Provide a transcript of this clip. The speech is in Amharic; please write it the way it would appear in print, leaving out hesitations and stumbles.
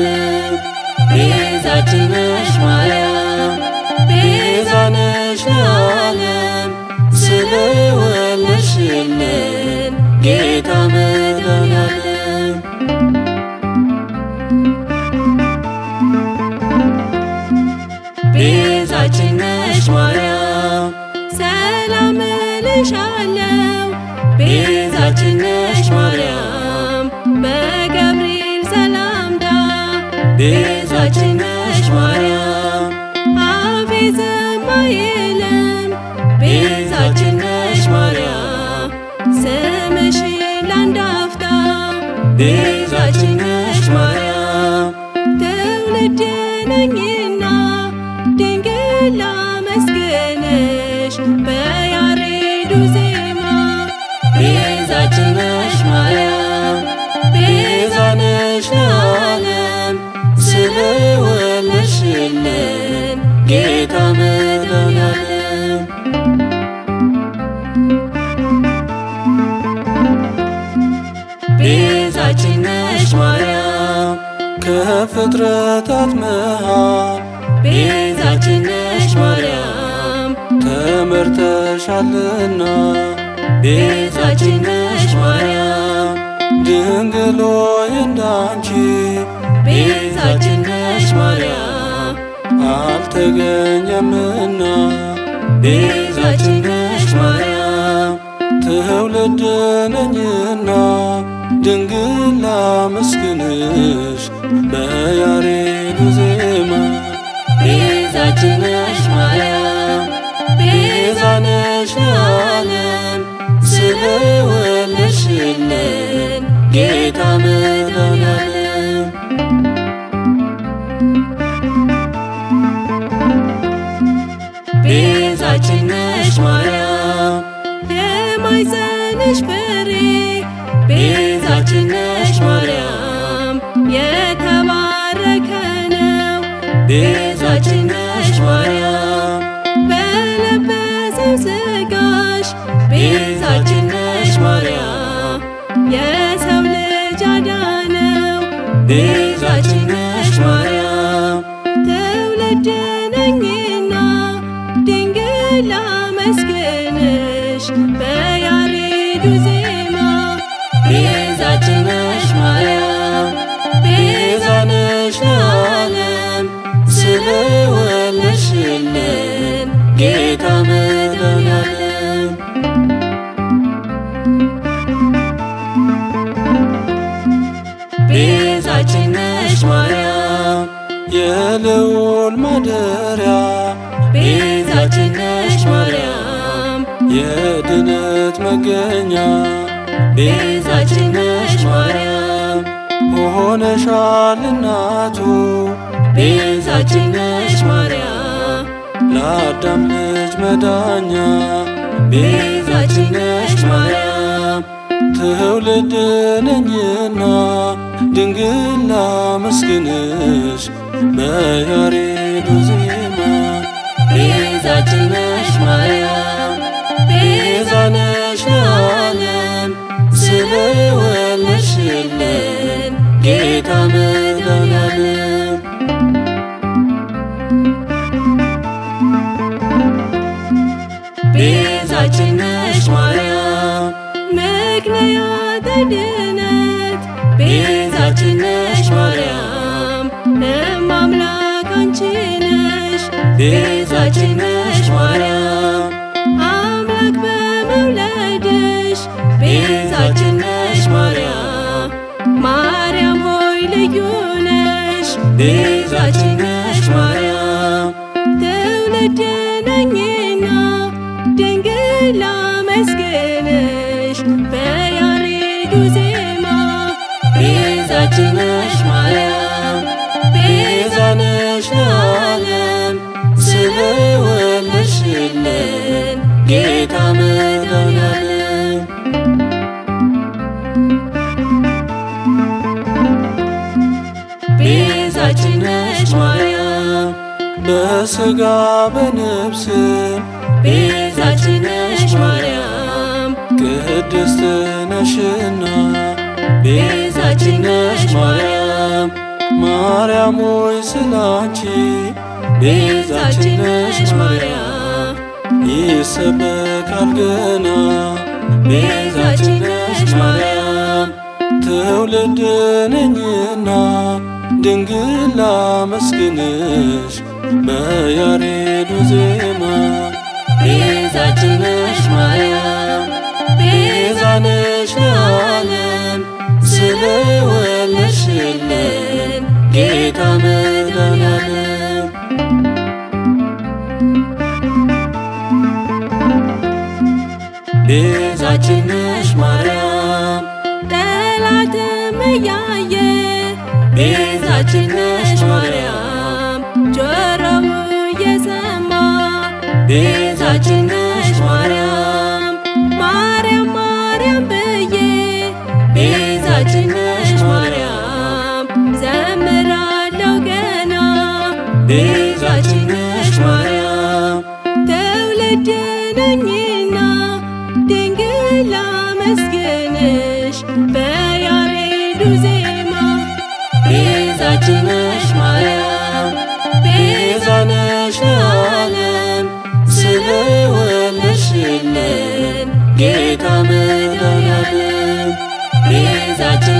ለዓለም ቤዛችን ነሽ ማርያም ቤዛ ነሽ ለዓለም ስለወለድሽልን ጌታ መድኃኔዓለም ቤዛችን ነሽ ማርያም ሰላም እልሻለሁ ቤዛችን ነሽ ማርያም በገብርኤል ሰላምታ ቤዛችን ነሽ ማርያም አፌ ዝም አይልም ቤዛችን ነሽ ማርያም ስምሽን ላንድ አፍታ ቤዛችን ነሽ ማርያም ትውልድ ነኝና ድንግል ላመስግንሽ በያሬዱ ዜማ ቤዛችን ነሽ ማርያም ቤዛ ነሽ ለዓለም ስለወለድሽልን ጌታ መድኃኔዓለም ቤዛችን ነሽ ማርያም ከፍጥረታት መሃል ቤዛችን ነሽ ማርያም ተመርተሻልና ቤዛችን ነሽ ማርያም ድንግል ሆይ እንዳንቺ ቤዛችን ነሽ ማርያም አልተገኘምና ቤዛችን ነሽ ማርያም ትውልድ ነኝና ድንግል ላመስግንሽ በያሬዱ ዜማ ቤዛችን ነሽ ማርያም ቤዛ ነሽ ለዓለም ስለወለድሽልን ጌታ መድኃኔዓለም ቤዛችን ነሽ ማርያም የማኅፀንሽ ፍሬ ቤዛችን ነሽ ማርያም የተባረከ ነው ቤዛችን ነሽ ማርያም በለበሰው ሥጋሽ ቤዛችን ነሽ ማርያም የሰው ልጅ አዳነው ቤዛችን ነሽ ማርያም ትውልድ ነኝና ድንግል ላመስግንሽ በያሬዱ ዜማ ቤዛችን ነሽ ማርያም ቤዛ ነሽ ለዓለም ስለወለድሽልን ጌታ መድኃኔዓለም ቤዛችን ነሽ ማርያም የልዑል ማደሪያ ቤዛችን ነሽ ማርያም የድነት መገኛ ቤዛችን ነሽ ማርያም ሆነሻል እናቱ ቤዛችን ነሽ ማርያም ለአዳም ልጅ መዳኛ ቤዛችን ነሽ ማርያም ትውልድ ነኝና ድንግል ላመስግንሽ በያሬዱ ዜማ ቤዛችን ነሽ ማርያም ቤዛ ነሽ ለዓለም ስለወለድሽልን ጌታ መድኃኔዓለም ቤዛችን ነሽ ማርያም ምክንያተ ድነት ቤዛችን ነሽ ማርያም እማምላክ አንቺ ነሽ ቤዛችን ነሽ ማርያም አምላክ በመውለድሽ ቤዛችን ነሽ ማርያም ማርያም ሆይ ልዩ ነሽ ቤዛችን ነሽ ማርያም ትውልድ ነኝና ድንግል ላመስግንሽ በያሬዱ ዜማ ቤዛችን ነሽ ማርያም ቤዛ ነሽ ለዓለም ስለወለድሽልን ጌታ መድኃኔዓለም ቤዛችን ነሽ ማርያም በሥጋ በነፍስም ቤዛችን ነሽ ማርያም ቅድስት ነሽና ቤዛችን ነሽ ማርያም ማርያም ሆይ ስላንቺ ቤዛችን ነሽ ማርያም ይሰበካል ገና ቤዛችን ነሽ ማርያም ትውልድ ነኝና ድንግል ላመስግንሽ በያሬዱ ዜማ ቤዛችን ነሽ ማርያም ቤዛ ነሽ ለዓለም ስለወለድሽልን ጌታ መድኃኔዓለም ቤዛችን ነሽ ማርያም ጠላትም እያየ ቤዛችን ነሽ ማርያም ጆሮው እየሰማ ቤዛችን ነሽ ማርያም ማርያም ማርያም ብዬ ቤዛችን ነሽ ማርያም ዘምራለሁ ገና ቤዛችን ነሽ ማርያም ትውልድ ነኝና ድንግል ላመስግንሽ በያሬዱ ዜማ ቤዛችን ነሽ ማርያም ቤዛ ነሽ ለዓለም ስለወለድሽልን ጌታ መድኃኔዓለም ቤዛችን